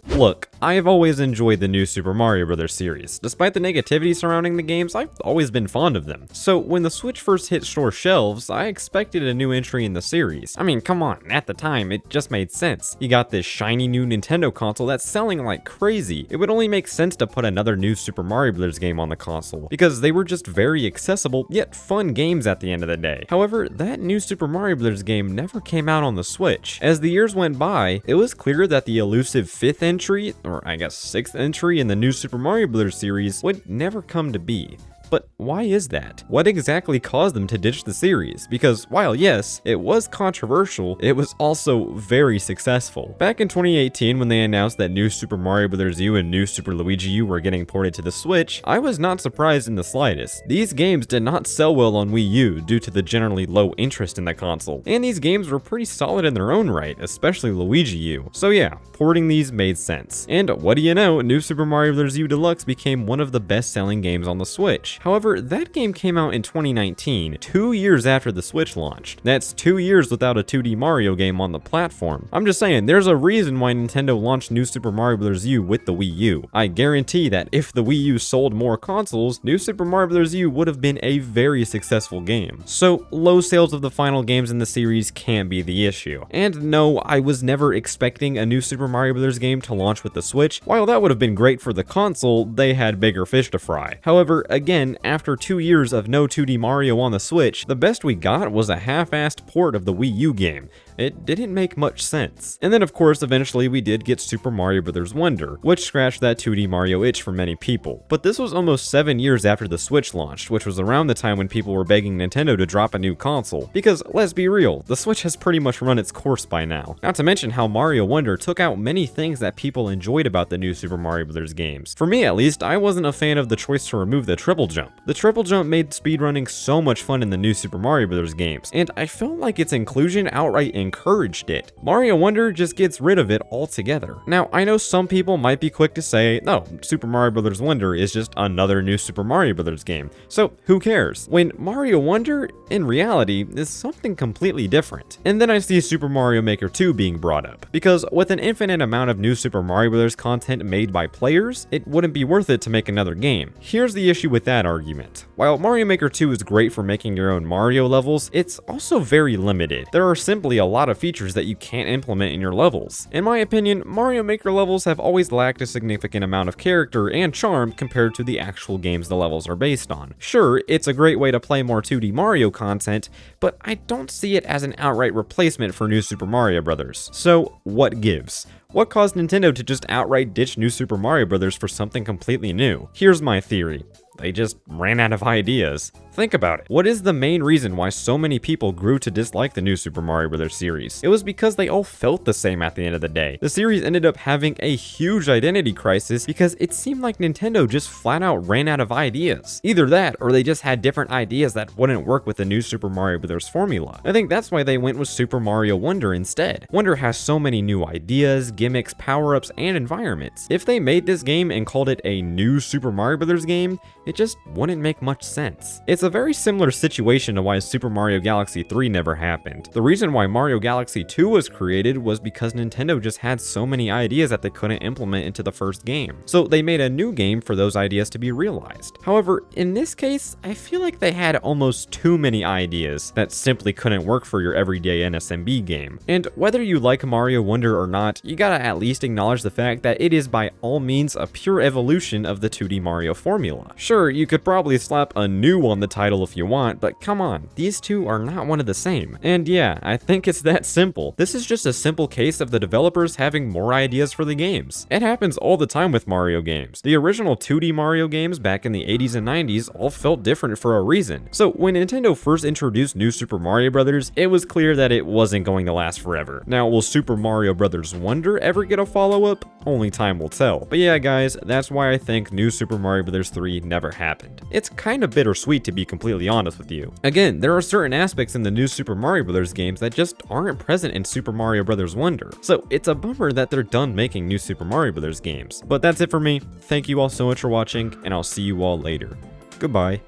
Look, I've always enjoyed the new Super Mario Bros. Series. Despite the negativity surrounding the games, I've always been fond of them. So when the Switch first hit store shelves, I expected a new entry in the series. I mean, come on, at the time, it just made sense. You got this shiny new Nintendo console that's selling like crazy. It would only make sense to put another new Super Mario Bros. Game on the console, because they were just very accessible, yet fun games at the end of the day. However, that new Super Mario Bros. Game never came out on the Switch. As the years went by, it was clear that the elusive 5th entry, or I guess 6th entry in the new Super Mario Bros. Series would never come to be. But why is that? What exactly caused them to ditch the series? Because while yes, it was controversial, it was also very successful. Back in 2018, when they announced that new Super Mario Bros. U and new Super Luigi U were getting ported to the Switch, I was not surprised in the slightest. These games did not sell well on Wii U due to the generally low interest in the console, and these games were pretty solid in their own right, especially Luigi U. So yeah, porting these made sense. And what do you know, new Super Mario Bros. U Deluxe became one of the best-selling games on the Switch. However, that game came out in 2019, 2 years after the Switch launched. That's 2 years without a 2D Mario game on the platform. I'm just saying, there's a reason why Nintendo launched new Super Mario Bros. U with the Wii U. I guarantee that if the Wii U sold more consoles, new Super Mario Bros. U would have been a very successful game. So, low sales of the final games in the series can't be the issue. And no, I was never expecting a new Super Mario Bros. Game to launch with the Switch. While that would have been great for the console, they had bigger fish to fry. However, again, after 2 years of no 2D Mario on the Switch, the best we got was a half-assed port of the Wii U game. It didn't make much sense. And then of course, eventually we did get Super Mario Bros. Wonder, which scratched that 2D Mario itch for many people. But this was almost 7 years after the Switch launched, which was around the time when people were begging Nintendo to drop a new console. Because, let's be real, the Switch has pretty much run its course by now. Not to mention how Mario Wonder took out many things that people enjoyed about the new Super Mario Bros. Games. For me at least, I wasn't a fan of the choice to remove the triple jump. The triple jump made speedrunning so much fun in the new Super Mario Bros. Games, and I felt like its inclusion outright encouraged it. Mario Wonder just gets rid of it altogether. Now, I know some people might be quick to say, no, Super Mario Bros. Wonder is just another new Super Mario Bros. Game, so who cares? When Mario Wonder, in reality, is something completely different. And then I see Super Mario Maker 2 being brought up, because with an infinite amount of new Super Mario Bros. Content made by players, it wouldn't be worth it to make another game. Here's the issue with that argument. While Mario Maker 2 is great for making your own Mario levels, it's also very limited. There are simply a lot of features that you can't implement in your levels. In my opinion, Mario Maker levels have always lacked a significant amount of character and charm compared to the actual games the levels are based on. Sure, it's a great way to play more 2D Mario content, but I don't see it as an outright replacement for new Super Mario Bros. So, what gives? What caused Nintendo to just outright ditch new Super Mario Bros. For something completely new? Here's my theory. They just ran out of ideas. Think about it. What is the main reason why so many people grew to dislike the new Super Mario Bros. Series? It was because they all felt the same at the end of the day. The series ended up having a huge identity crisis because it seemed like Nintendo just flat out ran out of ideas. Either that, or they just had different ideas that wouldn't work with the new Super Mario Bros. Formula. I think that's why they went with Super Mario Wonder instead. Wonder has so many new ideas, gimmicks, power-ups, and environments. If they made this game and called it a new Super Mario Bros. Game, it just wouldn't make much sense. It's a very similar situation to why Super Mario Galaxy 3 never happened. The reason why Mario Galaxy 2 was created was because Nintendo just had so many ideas that they couldn't implement into the first game. So they made a new game for those ideas to be realized. However, in this case, I feel like they had almost too many ideas that simply couldn't work for your everyday NSMB game. And whether you like Mario Wonder or not, you gotta at least acknowledge the fact that it is by all means a pure evolution of the 2D Mario formula. Sure, you could probably slap a new on the title if you want, but come on, these two are not one of the same. And yeah, I think it's that simple. This is just a simple case of the developers having more ideas for the games. It happens all the time with Mario games. The original 2D Mario games back in the 80s and 90s all felt different for a reason. So when Nintendo first introduced new Super Mario Bros., it was clear that it wasn't going to last forever. Now, will Super Mario Bros. Wonder ever get a follow-up? Only time will tell. But yeah, guys, that's why I think new Super Mario Bros. 3 never happened. It's kind of bittersweet, to be completely honest with you. Again, there are certain aspects in the new Super Mario Bros. Games that just aren't present in Super Mario Bros. Wonder. So it's a bummer that they're done making new Super Mario Bros. Games. But that's it for me. Thank you all so much for watching, and I'll see you all later. Goodbye.